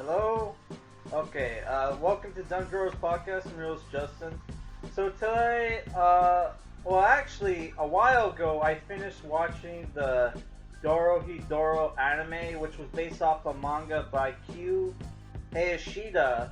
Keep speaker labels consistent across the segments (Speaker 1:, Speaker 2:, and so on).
Speaker 1: Hello? Okay, welcome to Dungeons Podcast. I'm your host, Justin. So today, well actually, a while ago, I finished watching the Dorohedoro anime, which was based off a manga by Q Hayashida,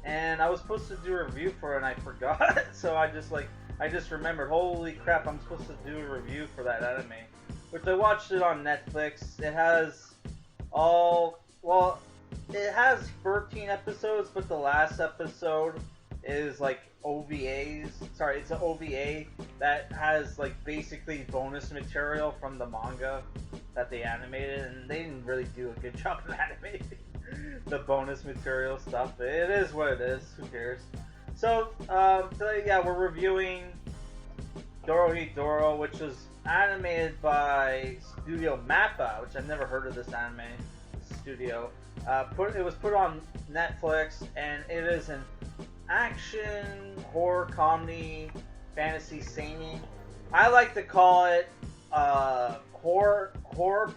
Speaker 1: and I was supposed to do a review for it and I forgot, so I just remembered, holy crap, I'm supposed to do a review for that anime. Which I watched it on Netflix. It has all, well, it has 13 episodes, but the last episode is like OVAs. Sorry, it's an OVA that has like basically bonus material from the manga that they animated, and they didn't really do a good job of animating the bonus material stuff. It is what it is. Who cares? So today, yeah, we're reviewing Dorohedoro, which was animated by Studio Mappa, which I've never heard of this anime studio. It was put on Netflix, and it is an action, horror, comedy, fantasy, seinen. I like to call it horror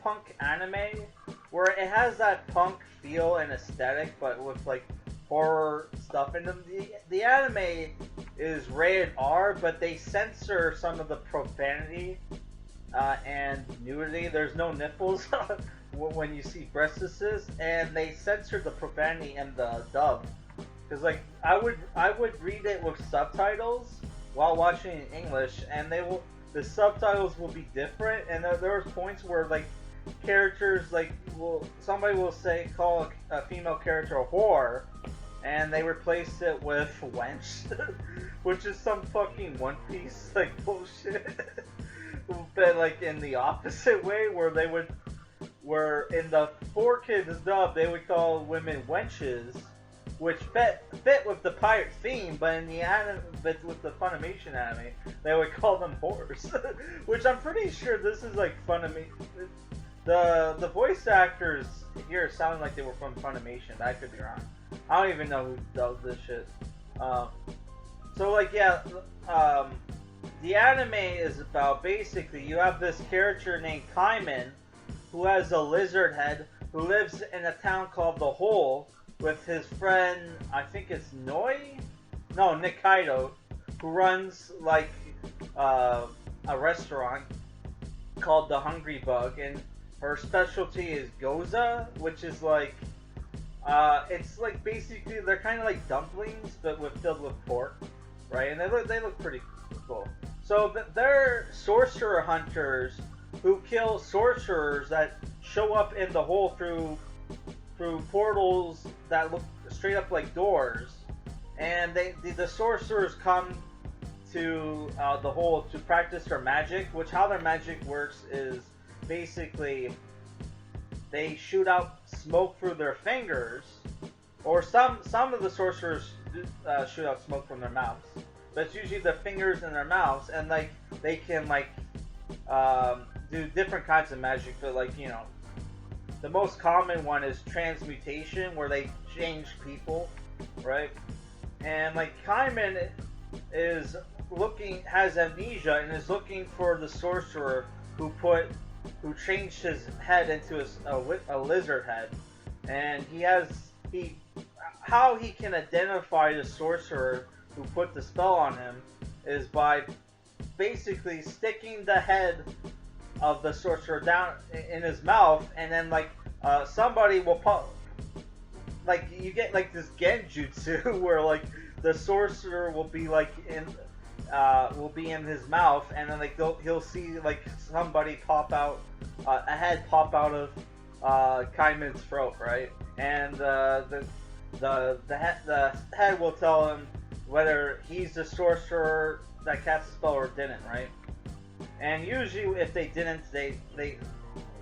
Speaker 1: punk anime, where it has that punk feel and aesthetic, but with like horror stuff in them. The anime is rated R, but they censor some of the profanity and nudity. There's no nipples when you see breastises, and they censored the profanity in the dub. Because like I would read it with subtitles while watching in English, and the subtitles will be different. And there was points where like characters like somebody will call a female character a whore, and they replaced it with wench, which is some fucking One Piece like bullshit. But like in the opposite way, where in the 4Kids dub they would call women wenches, which fit with the pirate theme, but in the but with the Funimation anime, they would call them whores. Which I'm pretty sure this is like Funimation. The voice actors here sound like they were from Funimation. I could be wrong. I don't even know who does this shit. So like yeah, the anime is about basically you have this character named Kaiman who has a lizard head who lives in a town called The Hole with his friend, I think it's Nikaido, who runs like a restaurant called The Hungry Bug, and her specialty is goza, which is like it's like basically they're kind of like dumplings but filled with pork, right? And they look pretty cool. So they're sorcerer hunters who kill sorcerers that show up in the hole through portals that look straight up like doors, and the sorcerers come to the hole to practice their magic. Which how their magic works is basically they shoot out smoke through their fingers, or some of the sorcerers shoot out smoke from their mouths. But it's usually their fingers and their mouths, and like they can like do different kinds of magic. But like the most common one is transmutation, where they change people, right? And like Kaiman has amnesia and is looking for the sorcerer who changed his head into a lizard head, and how he can identify the sorcerer who put the spell on him is by basically sticking the head of the sorcerer down in his mouth, and then like somebody will pop, like you get like this genjutsu where like the sorcerer will be like in his mouth, and then like he'll see like somebody pop out, a head pop out of Kaiman's throat, right? And the head will tell him whether he's the sorcerer that cast the spell or didn't, right? And usually, if they didn't,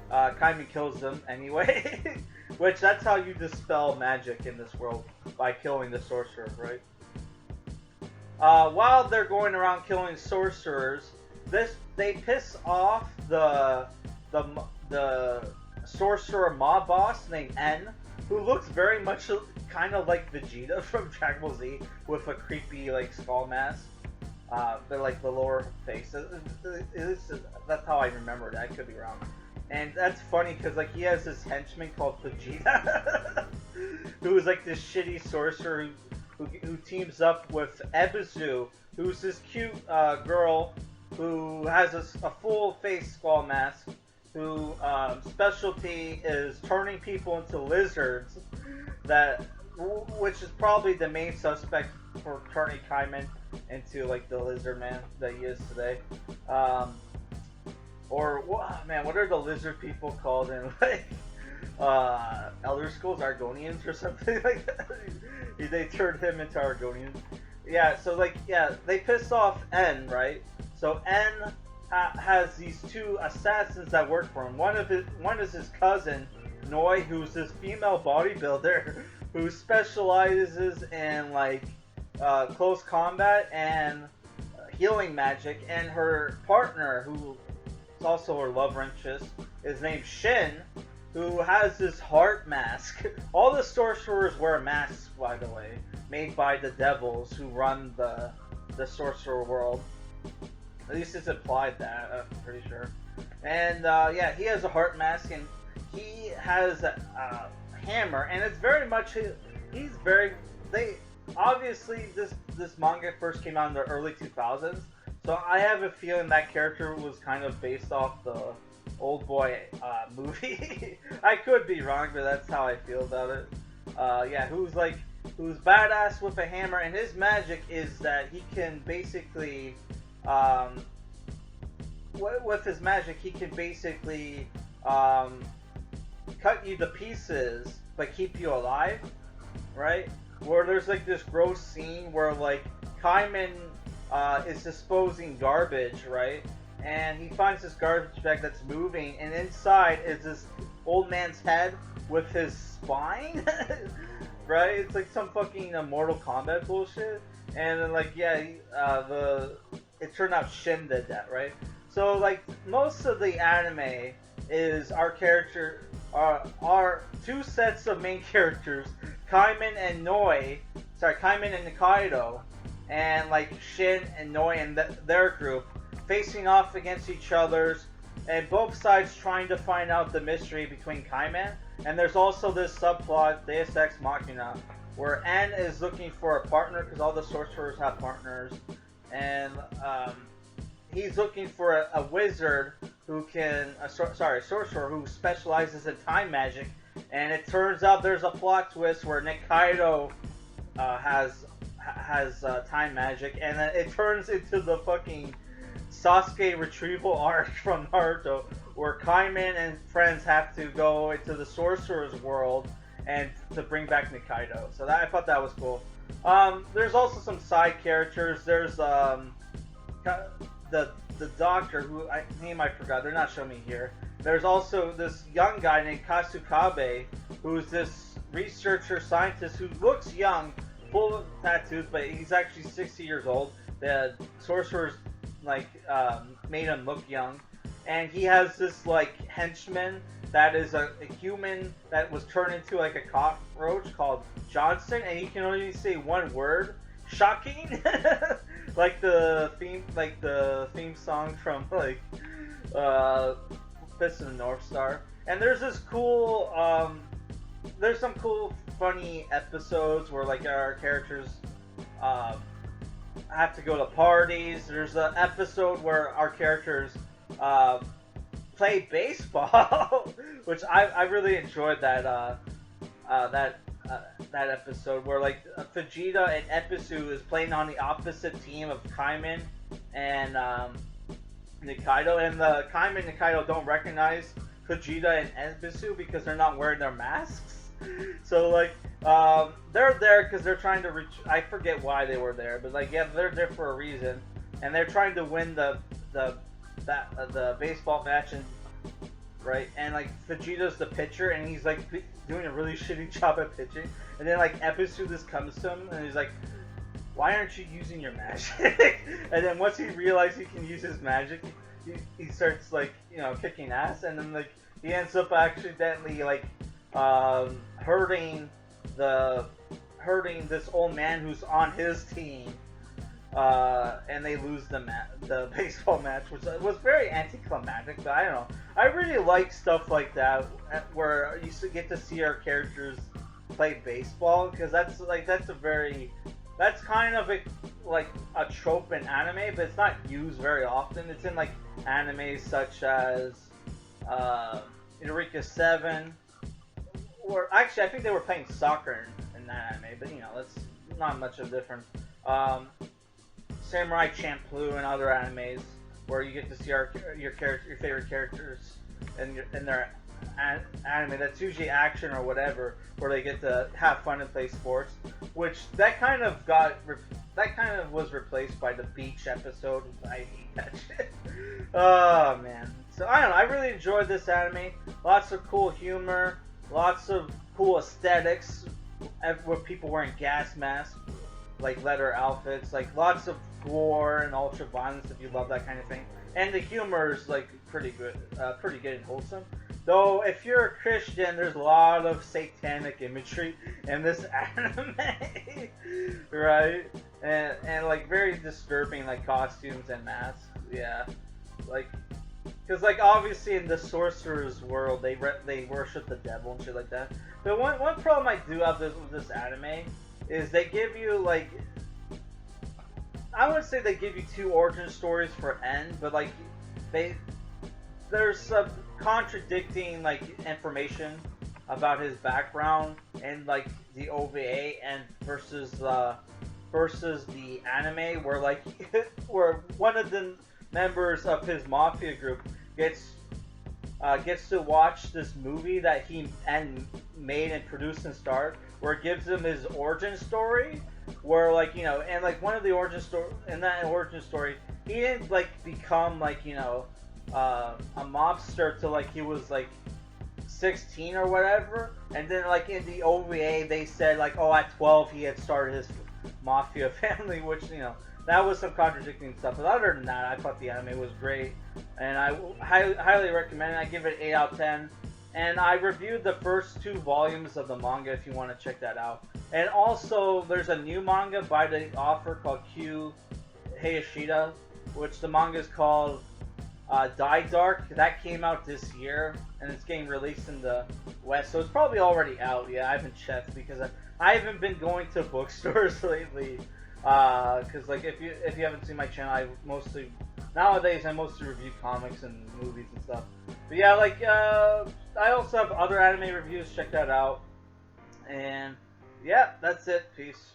Speaker 1: Kaiman kills them anyway. Which that's how you dispel magic in this world, by killing the sorcerer, right? While they're going around killing sorcerers, they piss off the sorcerer mob boss named N, who looks very much kind of like Vegeta from Dragon Ball Z with a creepy like skull mask. But like the lower face. That's how I remember it. I could be wrong. And that's funny because like he has this henchman called Vegeta. who is like this shitty sorcerer who teams up with Ebisu, who's this cute girl who has a full face skull mask, who specialty is turning people into lizards, which is probably the main suspect for turning Kaiman into like the lizard man that he is today. What are the lizard people called in like Elder Scrolls? Argonians or something like that? They turned him into Argonians. Yeah, so like, yeah, they piss off N, right? So N has these two assassins that work for him. One is his cousin, Noi, who's this female bodybuilder who specializes in like close combat and healing magic, and her partner, who is also her love interest, is named Shin, who has this heart mask. All the sorcerers wear masks, by the way, made by the devils who run the sorcerer world. At least it's implied that, I'm pretty sure. And yeah, he has a heart mask, and he has a hammer, and it's very much obviously this manga first came out in the early 2000s, so I have a feeling that character was kind of based off the Old Boy movie. I could be wrong, but that's how I feel about it. Yeah, who's badass with a hammer, and his magic is that he can basically with his magic he can basically cut you to pieces but keep you alive, right? Where there's like this gross scene where like Kaiman is disposing garbage, right? And he finds this garbage bag that's moving, and inside is this old man's head with his spine, right? It's like some fucking Mortal Kombat bullshit. And then like, yeah, it turned out Shin did that, right? So like, most of the anime is our two sets of main characters, Kaiman and Nikaido, and like Shin and Noi and their group, facing off against each other's, and both sides trying to find out the mystery between Kaiman. And there's also this subplot, Deus Ex Machina, where N is looking for a partner because all the sorcerers have partners, and he's looking for a wizard who sorcerer who specializes in time magic. And it turns out there's a plot twist where Nikaido has time magic, and then it turns into the fucking Sasuke retrieval arc from Naruto, where Kaiman and friends have to go into the sorcerer's world and to bring back Nikaido. So I thought that was cool. There's also some side characters. There's the doctor who name I forgot. They're not showing me here. There's also this young guy named Kasukabe, who's this researcher scientist who looks young, full of tattoos, but he's actually 60 years old. The sorcerers made him look young, and he has this like henchman that is a human that was turned into like a cockroach called Johnson, and he can only say one word: shocking. like the theme song from Fist of the North Star. And there's this cool there's some cool funny episodes where like our characters have to go to parties. There's an episode where our characters play baseball, which I really enjoyed that episode where like Vegeta and Ebisu is playing on the opposite team of Kaiman and Nikaido, and the Kaiman and Nikaido don't recognize Vegeta and Ebisu because they're not wearing their masks. So like they're there because they're trying to reach. I forget why they were there, but like, yeah, they're there for a reason, and they're trying to win the baseball match, and right, and like Vegeta's the pitcher, and he's like doing a really shitty job at pitching, and then like Ebisu just comes to him, and he's like, "Why aren't you using your magic?" And then once he realizes he can use his magic, he starts like, you know, kicking ass, and then like he ends up accidentally like hurting this old man who's on his team, and they lose the baseball match, which was very anticlimactic. But I don't know, I really like stuff like that where you get to see our characters play baseball, because that's kind of like a trope in anime, but it's not used very often. It's in like animes such as Eureka 7, or actually I think they were playing soccer in that anime, but that's not much of a difference. Um, Samurai Champloo and other animes where you get to see your favorite characters in their anime. That's usually action or whatever, where they get to have fun and play sports. Which that kind of was replaced by the beach episode. I hate that shit. Oh man. So I don't know. I really enjoyed this anime. Lots of cool humor. Lots of cool aesthetics. With people wearing gas masks, like leather outfits, like lots of gore and ultra violence if you love that kind of thing. And the humor is like pretty good and wholesome. Though if you're a Christian, there's a lot of satanic imagery in this anime, right? And like very disturbing like costumes and masks. Yeah, like because like obviously in the sorcerer's world they worship the devil and shit like that. But one problem I do have with this anime is they give you like, I wouldn't say they give you two origin stories for N, but like there's some contradicting like information about his background and like the OVA and versus the anime, where like where one of the members of his mafia group gets to watch this movie that he made and produced and starred, where it gives him his origin story, where like and like one of the origin story he didn't like become like a mobster till like he was like 16 or whatever, and then like in the OVA they said like, oh, at 12 he had started his mafia family, which that was some contradicting stuff. But other than that, I thought the anime was great, and I highly recommend it. I give it 8 out of 10. And I reviewed the first 2 volumes of the manga if you want to check that out. And also, there's a new manga by the author called Q Hayashida, which the manga is called Die Dark. That came out this year, and it's getting released in the West, so it's probably already out. Yeah, I haven't checked because I haven't been going to bookstores lately. Because like if you haven't seen my channel, nowadays I mostly review comics and movies and stuff. But yeah, like I also have other anime reviews. Check that out. And yeah, that's it. Peace.